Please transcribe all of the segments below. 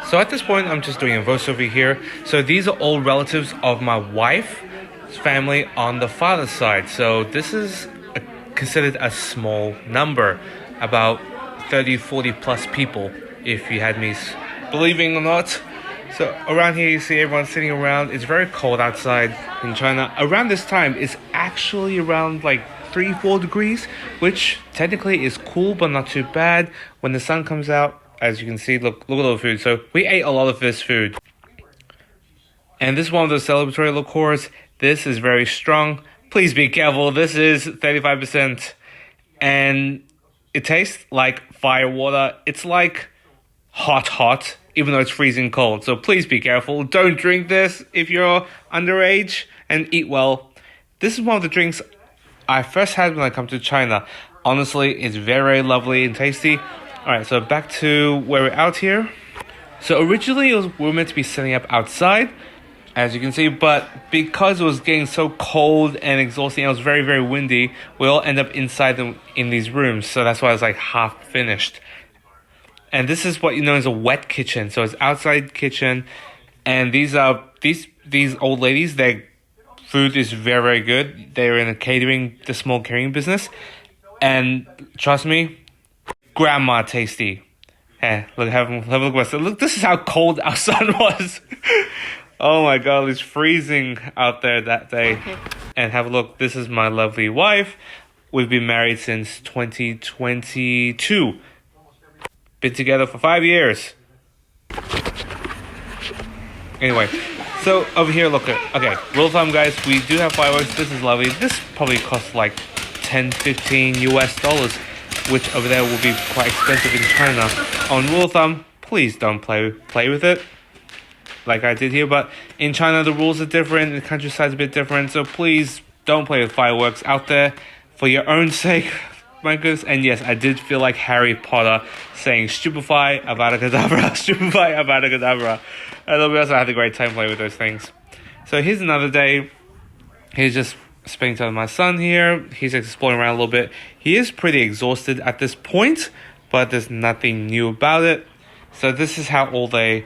So at this point, I'm just doing a voiceover here. So these are all relatives of my wife's family on the father's side. So this is considered a small number, about 30, 40 plus people, if you had me believing or not. So around here you see everyone sitting around. It's very cold outside in China. Around this time it's actually around like 3-4 degrees, which technically is cool but not too bad. When the sun comes out, as you can see, look at all the food. So we ate a lot of this food. And this is one of the celebratory liqueurs. This is very strong. Please be careful. This is 35%. And it tastes like fire water. It's like hot, even though it's freezing cold. So please be careful. Don't drink this if you're underage, and eat well. This is one of the drinks I first had when I come to China. Honestly, it's very lovely and tasty. Alright, so back to where we're out here. So originally we were meant to be setting up outside, as you can see, but because it was getting so cold and exhausting, it was very, very windy, we all end up inside in these rooms. So that's why I was like half finished. And this is what you know as a wet kitchen. So it's outside kitchen, and these old ladies, their food is very, very good. They're in the small catering business, and trust me, grandma tasty. Hey, look, have a look at this. Look, this is how cold our sun was. Oh my god, it's freezing out there that day. And have a look, this is my lovely wife. We've been married since 2022. Been together for 5 years. Anyway, so over here, look at, okay, rule of thumb guys, we do have fireworks. This is lovely. This probably costs like 10-15 US dollars, which over there will be quite expensive in China. On rule of thumb, please don't play with it like I did here, but in China the rules are different, the countryside's a bit different, so please don't play with fireworks out there for your own sake. My goodness. And yes, I did feel like Harry Potter saying stupefy, avada kedavra, stupefy, avada kedavra. And we also had a great time playing with those things. So here's another day. He's just spending time with my son here. He's exploring around a little bit. He is pretty exhausted at this point, but there's nothing new about it. So this is how all they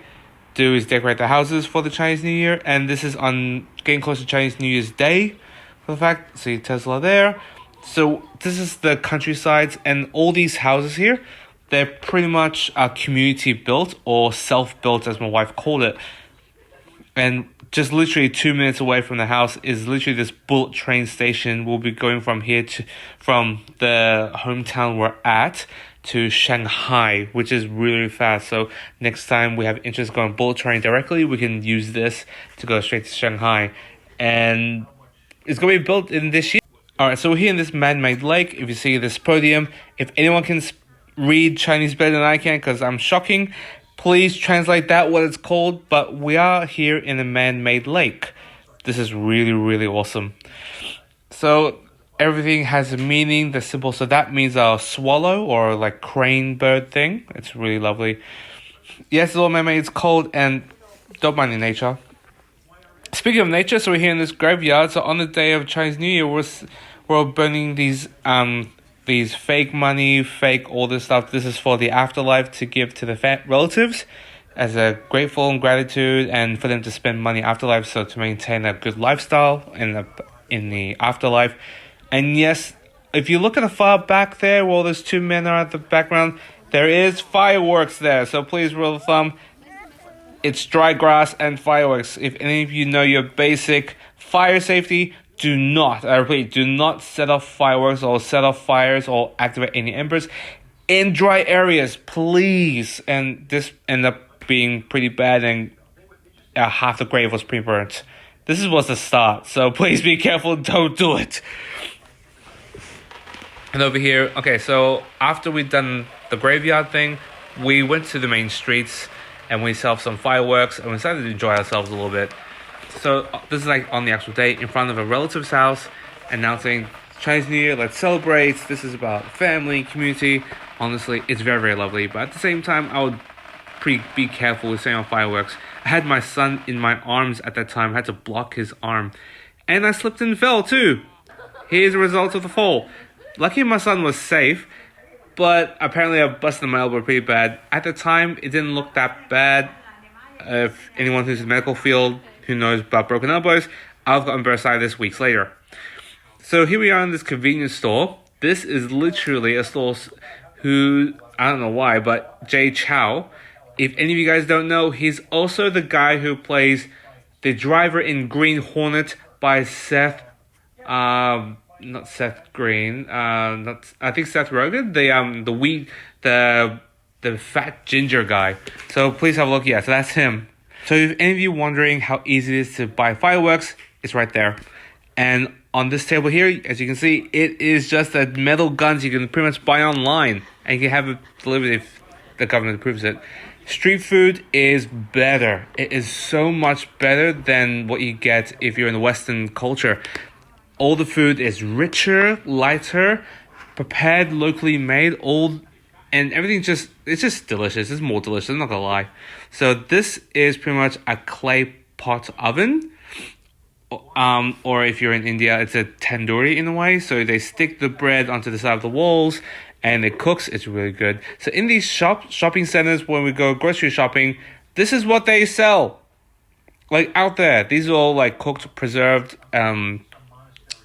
do is decorate the houses for the Chinese New Year. And this is on getting close to Chinese New Year's Day. For the fact, see Tesla there. So this is the countryside, and all these houses here, they're pretty much community built or self-built, as my wife called it. And just literally 2 minutes away from the house is literally this bullet train station. We'll be going from the hometown we're at to Shanghai, which is really fast. So next time we have interest going bullet train directly, we can use this to go straight to Shanghai. And it's going to be built in this year. Alright, so we're here in this man-made lake. If you see this podium, if anyone can read Chinese better than I can, because I'm shocking, please translate that, what it's called. But we are here in a man-made lake. This is really, really awesome. So everything has a meaning, the symbol. So that means a swallow or like crane bird thing. It's really lovely. Yes, it's all man-made, it's cold, and don't mind the nature. Speaking of nature, so we're here in this graveyard. So on the day of Chinese New Year, we're burning these fake money, fake all this stuff. This is for the afterlife, to give to the relatives as a grateful and gratitude, and for them to spend money afterlife, so to maintain a good lifestyle in the afterlife. And yes, if you look at the far back there, well, there's two men are at the background. There is fireworks there, so please rule of thumb, it's dry grass and fireworks. If any of you know your basic fire safety, do not, I repeat, do not set off fireworks or set off fires or activate any embers in dry areas, please. And this ended up being pretty bad, and half the grave was pre-burnt. This was the start, so please be careful, don't do it. And over here, okay, so after we'd done the graveyard thing, we went to the main streets and we set off some fireworks, and we decided to enjoy ourselves a little bit. So this is like on the actual day in front of a relative's house, announcing Chinese New Year, let's celebrate. This is about family, community. Honestly, it's very, very lovely. But at the same time, I would be careful with setting off fireworks. I had my son in my arms at that time. I had to block his arm. And I slipped and fell too. Here's the result of the fall. Lucky my son was safe. but apparently I busted my elbow pretty bad. At the time, it didn't look that bad. If anyone who's in the medical field who knows about broken elbows, I've gotten bursitis weeks later. So here we are in this convenience store. This is literally a store who, I don't know why, but Jay Chow, if any of you guys don't know, he's also the guy who plays the driver in Green Hornet by Seth, not Seth Green, I think Seth Rogen, the fat ginger guy. So please have a look. Yeah, so that's him. So if any of you wondering how easy it is to buy fireworks, it's right there. And on this table here, as you can see, it is just the metal guns you can pretty much buy online. And you can have it delivered if the government approves it. Street food is better. It is so much better than what you get if you're in the Western culture. All the food is richer, lighter, prepared, locally made, and everything it's just delicious. It's more delicious, I'm not gonna lie. So this is pretty much a clay pot oven. Or if you're in India, it's a tandoori in a way. So they stick the bread onto the side of the walls and it cooks. It's really good. So in these shopping centers, when we go grocery shopping, this is what they sell. Like out there, these are all like cooked, preserved,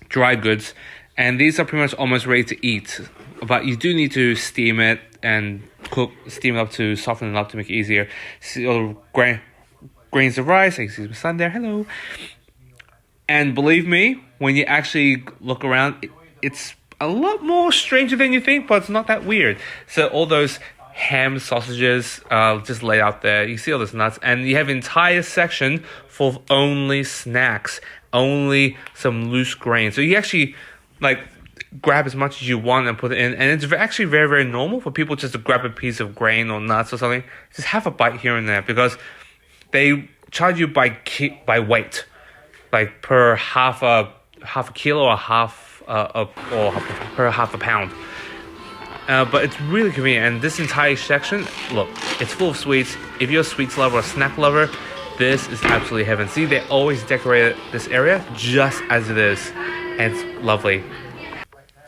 dry goods. And these are pretty much almost ready to eat. But you do need to steam it and steam it up to soften it up to make it easier. See all the grains of rice. I can see my son there. Hello. And believe me, when you actually look around, it's a lot more stranger than you think, but it's not that weird. So all those ham sausages just laid out there. You see all those nuts. And you have an entire section full of only snacks, only some loose grain. So you actually grab as much as you want and put it in. And it's actually very, very normal for people just to grab a piece of grain or nuts or something. Just have a bite here and there because they charge you by weight. Like per half a kilo or per half a pound. But it's really convenient. And this entire section, look, it's full of sweets. If you're a sweets lover or snack lover, this is absolutely heaven. See, they always decorate this area just as it is. And it's lovely.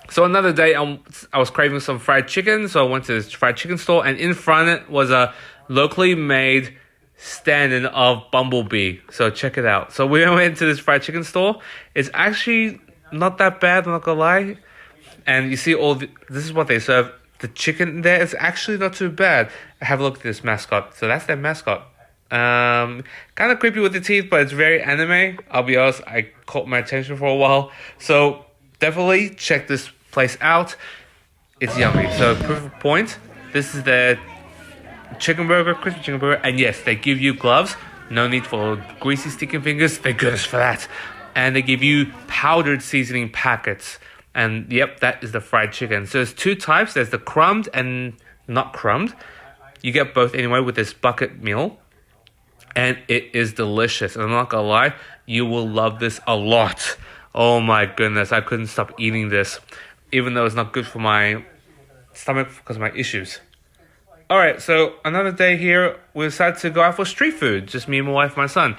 So another day, I was craving some fried chicken. So I went to this fried chicken store. And in front of it was a locally made stand-in of Bumblebee. So check it out. So we went to this fried chicken store. It's actually not that bad, I'm not gonna lie. And you see this is what they serve. The chicken there is actually not too bad. Have a look at this mascot. So that's their mascot. Kind of creepy with the teeth, but it's very anime. I'll be honest, I caught my attention for a while. So definitely check this place out. It's yummy. So proof of point, this is their chicken burger, crispy chicken burger, and yes, they give you gloves. No need for greasy sticking fingers. Thank goodness for that. And they give you powdered seasoning packets. And yep, that is the fried chicken. So there's two types. There's the crumbed and not crumbed. You get both anyway with this bucket meal. And it is delicious. And I'm not gonna lie, you will love this a lot. Oh my goodness, I couldn't stop eating this. Even though it's not good for my stomach because of my issues. Alright, so another day here, we decided to go out for street food. Just me and my wife and my son.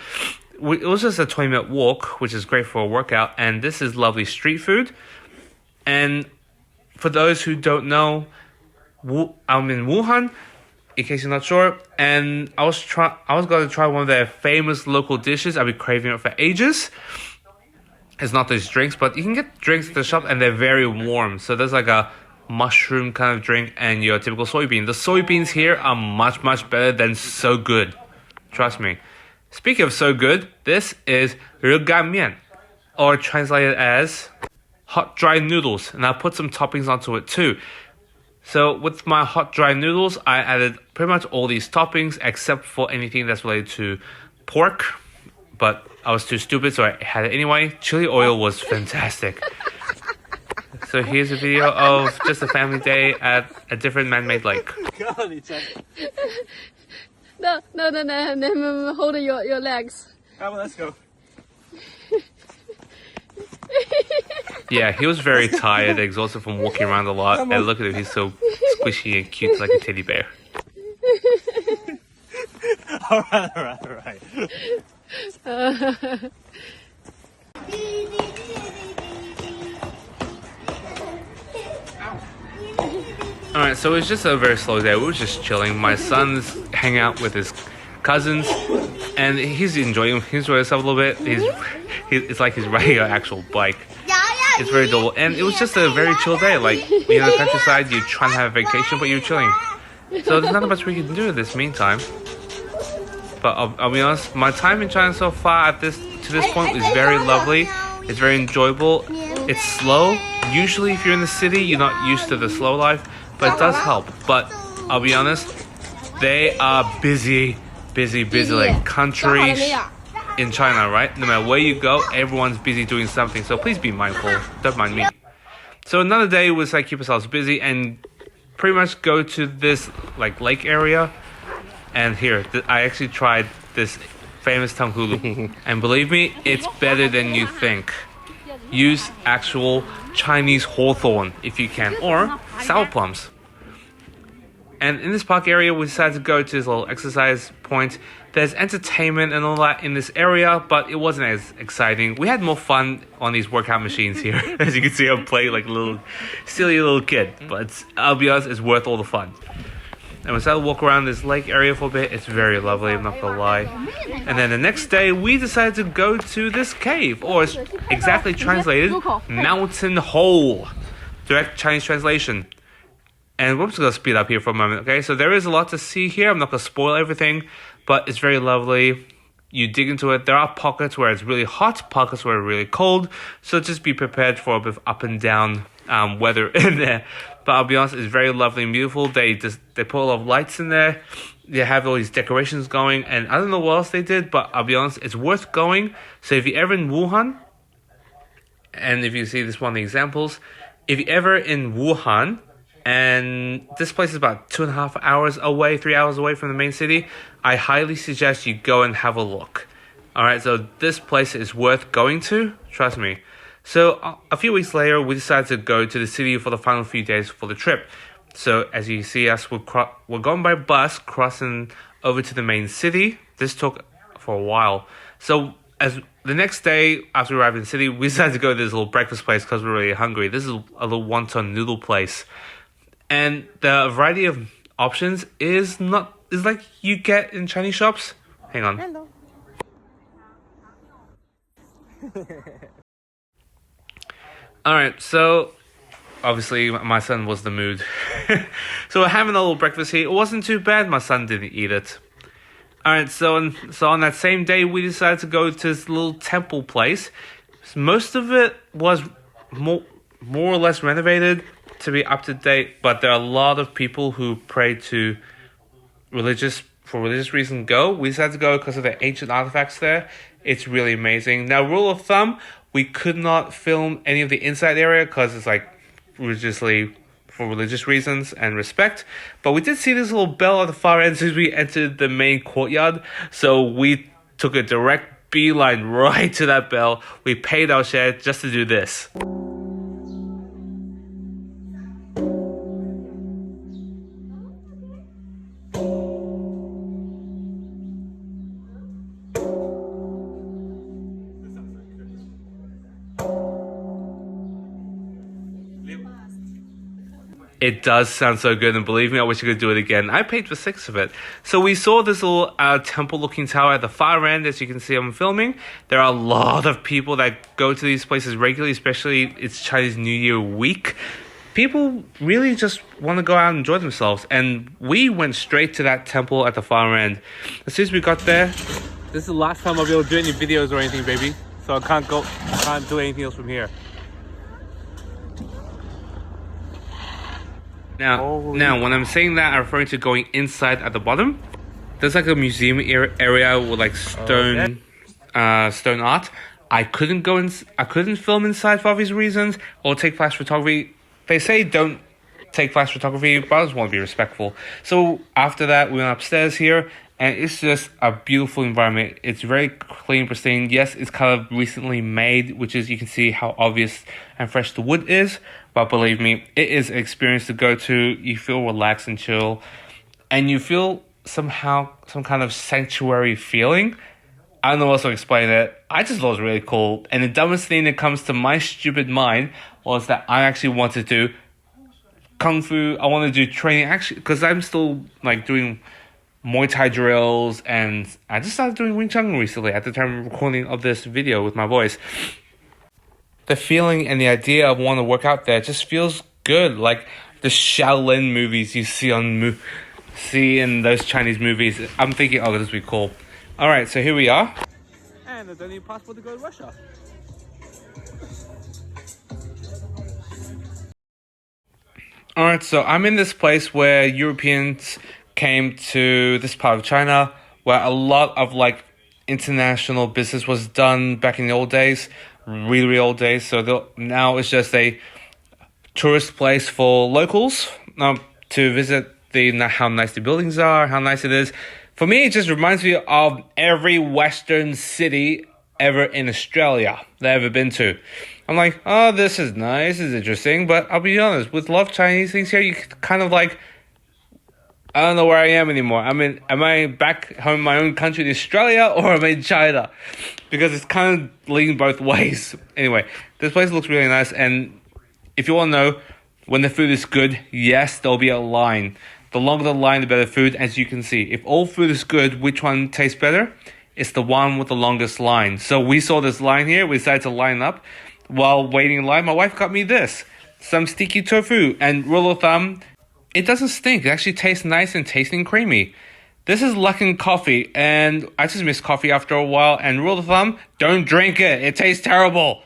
It was just a 20-minute walk, which is great for a workout. And this is lovely street food. And for those who don't know, I'm in Wuhan, in case you're not sure. And I was going to try one of their famous local dishes. I've been craving it for ages. It's not those drinks, but you can get drinks at the shop and they're very warm. So there's like a mushroom kind of drink and your typical soybean. The soybeans here are much, much better than So Good. Trust me. Speaking of So Good, this is 热干面, or translated as hot dry noodles. And I put some toppings onto it too. So with my hot dry noodles, I added pretty much all these toppings except for anything that's related to pork. But I was too stupid, so I had it anyway. Chili oil was fantastic. So here's a video of just a family day at a different man-made lake. No, hold your legs. Oh, well, let's go. Yeah, he was very tired, exhausted from walking around a lot. And look at him, he's so squishy and cute like a teddy bear. Alright. Alright, so it's just a very slow day. We were just chilling. My son's hanging out with his cousins, and he's enjoying himself a little bit. It's like he's riding an actual bike. It's very dull, and it was just a very chill day. Like, you know, the countryside, you're trying to have a vacation, but you're chilling. So there's not much we can do in this meantime. But I'll be honest, my time in China so far to this point is very lovely. It's very enjoyable. It's slow. Usually, if you're in the city, you're not used to the slow life, but it does help. But I'll be honest, they are busy like countries in China, right? No matter where you go, everyone's busy doing something. So please be mindful. Don't mind me. So another day was like keep ourselves busy and pretty much go to this like lake area. And here, I actually tried this famous tanghulu. And believe me, it's better than you think. Use actual Chinese hawthorn if you can, or sour plums. And in this park area, we decided to go to this little exercise point. There's entertainment and all that in this area, but it wasn't as exciting. We had more fun on these workout machines here. As you can see, I'm playing like a little silly little kid. But I'll be honest, it's worth all the fun. And we decided to walk around this lake area for a bit. It's very lovely, I'm not gonna lie. And then the next day, we decided to go to this cave, or it's exactly translated, mountain hole. Direct Chinese translation. And we're just going to speed up here for a moment, okay? So there is a lot to see here. I'm not going to spoil everything, but it's very lovely. You dig into it. There are pockets where it's really hot, pockets where it's really cold. So just be prepared for a bit of up and down weather in there. But I'll be honest, it's very lovely and beautiful. They put a lot of lights in there. They have all these decorations going. And I don't know what else they did, but I'll be honest, it's worth going. So if you're ever in Wuhan, and if you see this one of the examples, if you're ever in Wuhan, and this place is about 2.5 hours away, 3 hours away from the main city, I highly suggest you go and have a look. Alright, so this place is worth going to, trust me. So a few weeks later, we decided to go to the city for the final few days for the trip. So as you see us, we're going by bus, crossing over to the main city. This took for a while. So as the next day, after we arrived in the city, we decided to go to this little breakfast place because we were really hungry. This is a little wonton noodle place. And the variety of options is like you get in Chinese shops. Hang on. Hello. Alright, so obviously my son was the mood. So we're having a little breakfast here. It wasn't too bad. My son didn't eat it. Alright, so on that same day, we decided to go to this little temple place. Most of it was more or less renovated to be up to date, but there are a lot of people who pray to for religious reasons go. We decided to go because of the ancient artifacts there. It's really amazing. Now, rule of thumb, we could not film any of the inside area because it's like for religious reasons and respect. But we did see this little bell at the far end as soon as we entered the main courtyard. So we took a direct beeline right to that bell. We paid our share just to do this. It does sound so good, and believe me, I wish I could do it again. I paid for 6 of it. So we saw this little temple-looking tower at the far end, as you can see I'm filming. There are a lot of people that go to these places regularly, especially it's Chinese New Year week. People really just want to go out and enjoy themselves, and we went straight to that temple at the far end. As soon as we got there, this is the last time I'll be able to do any videos or anything, baby. So I can't do anything else from here. Now, when I'm saying that, I'm referring to going inside at the bottom. There's like a museum area with like stone art. I couldn't film inside for obvious reasons or take flash photography. They say don't take flash photography, but I just want to be respectful. So after that, we went upstairs here, and it's just a beautiful environment. It's very clean, pristine. Yes, it's kind of recently made, which is you can see how obvious and fresh the wood is. But believe me, it is an experience to go to. You feel relaxed and chill, and you feel somehow some kind of sanctuary feeling. I don't know how to explain it. I just thought it was really cool. And the dumbest thing that comes to my stupid mind was that I actually wanted to kung fu. I want to do training actually because I'm still like doing Muay Thai drills, and I just started doing Wing Chun recently at the time of recording of this video with my voice. The feeling and the idea of wanting to work out there just feels good, like the Shaolin movies you see in those Chinese movies. I'm thinking, oh, this would be cool. All right, so here we are. And I don't need a passport to go to Russia. All right, so I'm in this place where Europeans came to this part of China, where a lot of like international business was done back in the old days, really old days. So now it's just a tourist place for locals to visit how nice the buildings are, how nice it is. For me, it just reminds me of every Western city ever in Australia that I've ever been to. I'm like, oh, this is nice, this is interesting, but I'll be honest, with a lot of Chinese things here, you kind of like, I don't know where I am anymore. I mean, am I back home in my own country, Australia, or am I in China? Because it's kind of leaning both ways. Anyway, this place looks really nice, and if you want to know, when the food is good, yes, there'll be a line. The longer the line, the better food, as you can see. If all food is good, which one tastes better? It's the one with the longest line. So we saw this line here, we decided to line up. While waiting in line, my wife got me this. Some sticky tofu, and rule of thumb, it doesn't stink. It actually tastes nice and tasty and creamy. This is Luckin coffee, and I just miss coffee after a while, and rule of thumb, don't drink it. It tastes terrible.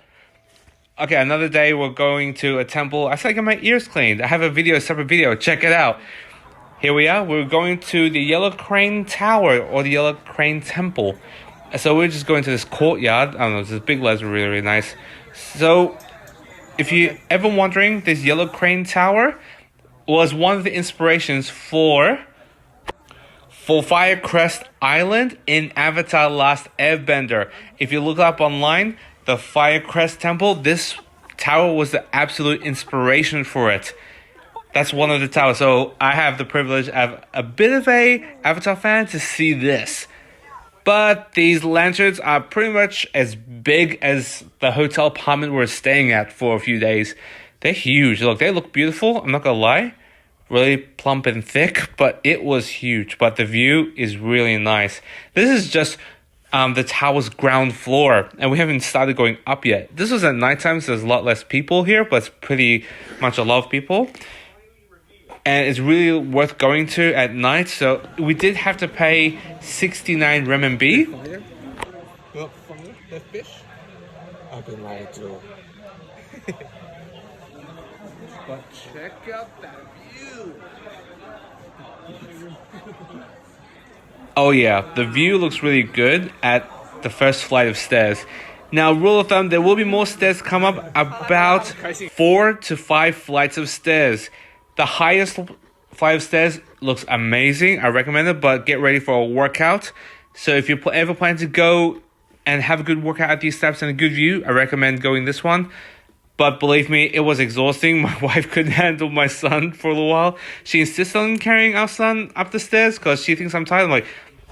Okay, another day we're going to a temple. I said I get my ears cleaned. I have a separate video. Check it out. Here we are. We're going to the Yellow Crane Tower or the Yellow Crane Temple. So we're just going to this courtyard. I don't know, this big legs are really, really nice. So if you ever wondering, this Yellow Crane Tower was one of the inspirations for Firecrest Island in Avatar Last Airbender. If you look up online, the Firecrest Temple, this tower was the absolute inspiration for it. That's one of the towers. So I have the privilege of a bit of a Avatar fan to see this. But these lanterns are pretty much as big as the hotel apartment we're staying at for a few days. They're huge. Look, they look beautiful. I'm not gonna lie. Really plump and thick, but it was huge. But the view is really nice. This is just the tower's ground floor, and we haven't started going up yet. This was at nighttime, so there's a lot less people here, but it's pretty much a lot of people. And it's really worth going to at night. So we did have to pay 69 renminbi. The fish? I've been lying to. But check out that view. Oh yeah, the view looks really good at the first flight of stairs. Now, rule of thumb, there will be more stairs come up, about 4 to 5 flights of stairs. The highest flight of stairs looks amazing. I recommend it, but get ready for a workout. So if you ever plan to go and have a good workout at these steps and a good view, I recommend going this one. But believe me, it was exhausting. My wife couldn't handle my son for a little while. She insists on carrying our son up the stairs because she thinks I'm tired. I'm like,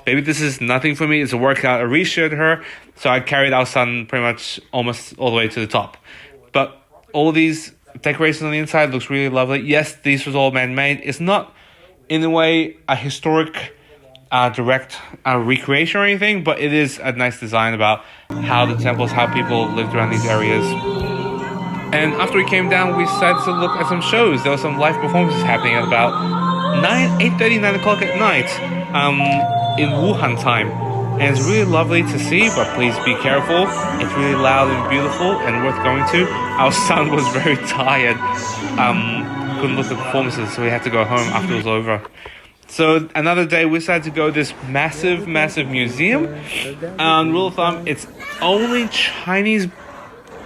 baby, this is nothing for me. It's a workout. I reassured her. So I carried our son pretty much almost all the way to the top. But all these decorations on the inside looks really lovely. Yes, these was all man-made. It's not in a way a historic direct recreation or anything, but it is a nice design about how the temples, how people lived around these areas. And after we came down, we decided to look at some shows. There were some live performances happening at about 8:30, 9 o'clock at night in Wuhan time. And it's really lovely to see, but please be careful. It's really loud and beautiful and worth going to. Our son was very tired. Couldn't look at the performances, so we had to go home after it was over. So another day, we decided to go to this massive museum. Rule of thumb, it's only Chinese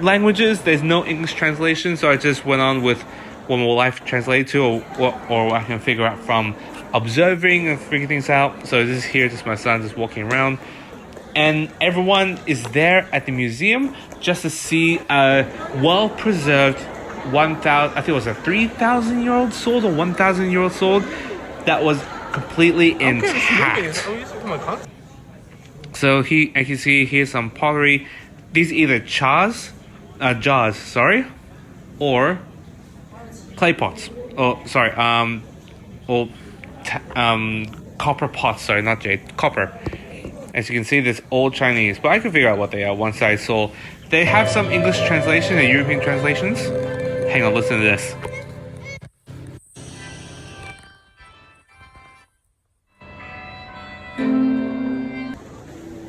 languages. There's no English translation, so I just went on with what my wife translated to, or what I can figure out from observing and figuring things out. So this is here, just my son just walking around, and everyone is there at the museum just to see a well-preserved 1,000, I think it was a 3,000-year-old sword or 1,000-year-old sword that was completely intact. So I can see here's some pottery. These are either jars, or clay pots. Oh, sorry. Well, copper pots. Sorry, not jade. Copper. As you can see, this old Chinese, but I could figure out what they are once I saw. They have some English translation and European translations. Hang on, listen to this.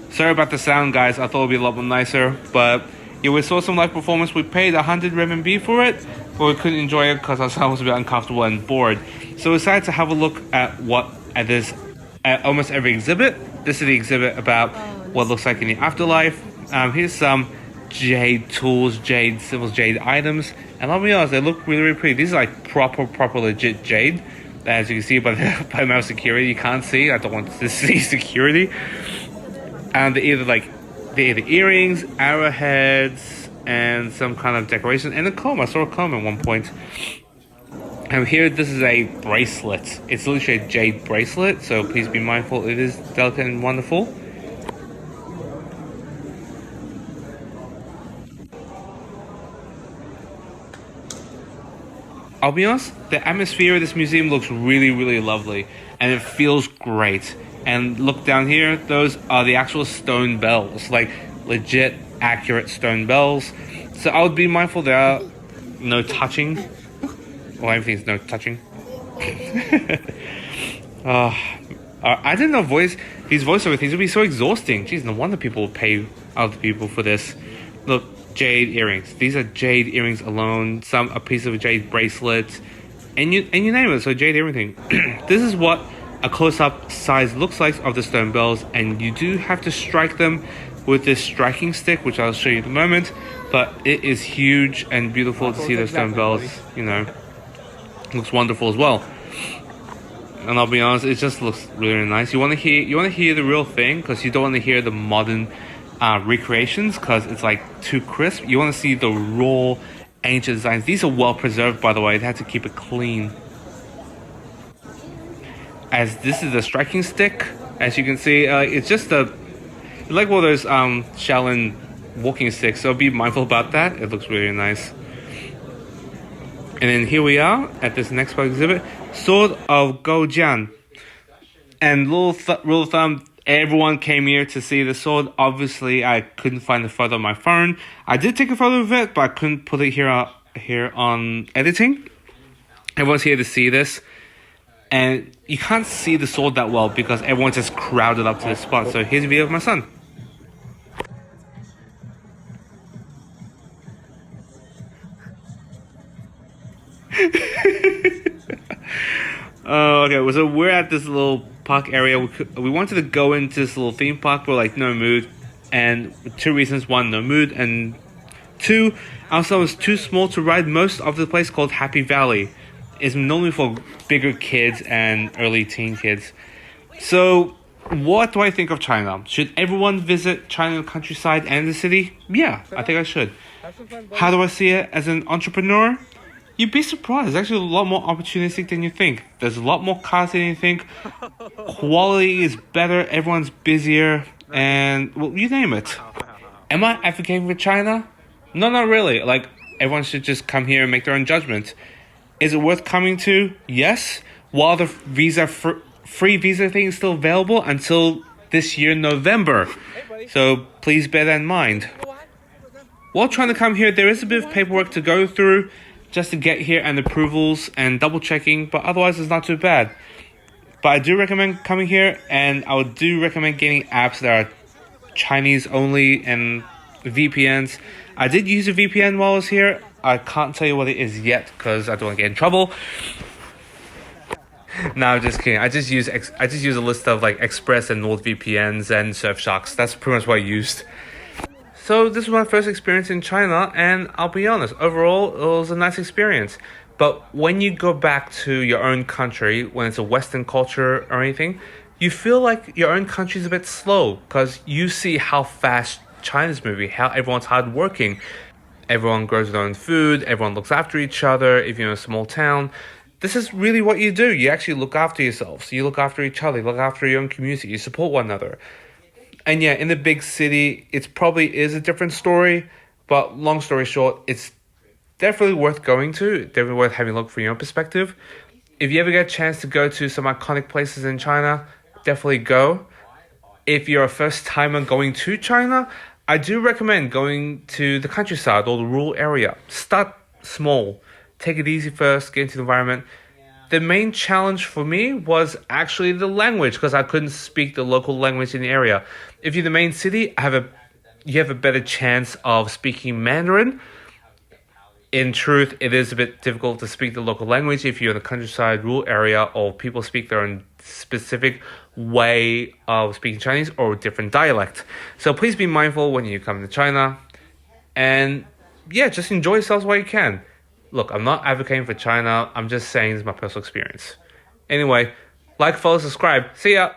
Sorry about the sound, guys. I thought it would be a lot more nicer, but yeah, we saw some live performance. We paid 100 RMB for it, but we couldn't enjoy it because our sound was a bit uncomfortable and bored. So we decided to have a look at at almost every exhibit. This is the exhibit about what it looks like in the afterlife. Here's some jade tools, jade symbols, jade items, and I'll be honest, they look really, really pretty. These are like proper, legit jade. As you can see by the by my security, you can't see. I don't want to see security. And they're either earrings, arrowheads, and some kind of decoration, and a comb. I saw a comb at one point. And here, this is a bracelet. It's literally a jade bracelet, so please be mindful. It is delicate and wonderful. I'll be honest, the atmosphere of this museum looks really, really lovely, and it feels great. And look down here, those are the actual stone bells, like legit, accurate stone bells. So I would be mindful there are no touching. Well, everything's no touching. I didn't know these voiceover things would be so exhausting. Jeez, no wonder people would pay other people for this. Look, jade earrings. These are jade earrings alone. A piece of a jade bracelet, and you name it. So jade everything. This is what a close-up size looks like of the stone bells, and you do have to strike them with this striking stick, which I'll show you in a moment. But it is huge and beautiful to see those stone bells. You know, looks wonderful as well. And I'll be honest, it just looks really, really nice. You want to hear the real thing, because you don't want to hear the modern recreations, because it's like too crisp. You want to see the raw ancient designs. These are well preserved, by the way. They had to keep it clean. As this is a striking stick, as you can see, it's just like one of those Shaolin walking sticks. So be mindful about that. It looks really nice. And then here we are at this next exhibit, Sword of Gojian. And rule of thumb, everyone came here to see the sword. Obviously, I couldn't find the photo on my phone. I did take a photo of it, but I couldn't put it here on editing. Everyone's here to see this. And you can't see the sword that well because everyone's just crowded up to this spot. So here's a video of my son. Okay, so we're at this little park area. We wanted to go into this little theme park, but like no mood. And 2 reasons: 1, no mood, and 2, our son was too small to ride most of the place called Happy Valley. It's normally for bigger kids and early teen kids. So, what do I think of China? Should everyone visit China countryside and the city? Yeah, I think I should. How do I see it as an entrepreneur? You'd be surprised. There's actually a lot more opportunistic than you think. There's a lot more cars than you think. Quality is better. Everyone's busier. And, well, you name it. Am I advocating for China? No, not really. Like, everyone should just come here and make their own judgment. Is it worth coming to? Yes. While the free visa thing is still available until this year, November. So please bear that in mind. While trying to come here, there is a bit of paperwork to go through just to get here, and approvals and double checking, but otherwise it's not too bad. But I do recommend coming here, and I would do recommend getting apps that are Chinese only and VPNs. I did use a VPN while I was here. I can't tell you what it is yet because I don't want to get in trouble. No, I'm just kidding. I just use a list of like Express and NordVPNs and Surfsharks. That's pretty much what I used. So this was my first experience in China, and I'll be honest, overall it was a nice experience. But when you go back to your own country, when it's a Western culture or anything, you feel like your own country is a bit slow because you see how fast China's moving, how everyone's hardworking. Everyone grows their own food, everyone looks after each other. If you're in a small town, this is really what you do. You actually look after yourselves. You look after each other. You look after your own community. You support one another. And yeah, in the big city, it probably is a different story. But long story short, it's definitely worth going to. Definitely worth having a look from your perspective. If you ever get a chance to go to some iconic places in China, definitely go. If you're a first timer going to China, I do recommend going to the countryside or the rural area. Start small. Take it easy first, get into the environment. The main challenge for me was actually the language because I couldn't speak the local language in the area. If you're in the main city, you have a better chance of speaking Mandarin. In truth, it is a bit difficult to speak the local language if you're in the countryside, rural area, or people speak their own specific way of speaking Chinese or different dialect. So please be mindful when you come to China. And yeah, just enjoy yourselves while you can. Look, I'm not advocating for China. I'm just saying this is my personal experience. Anyway, like, follow, subscribe. See ya!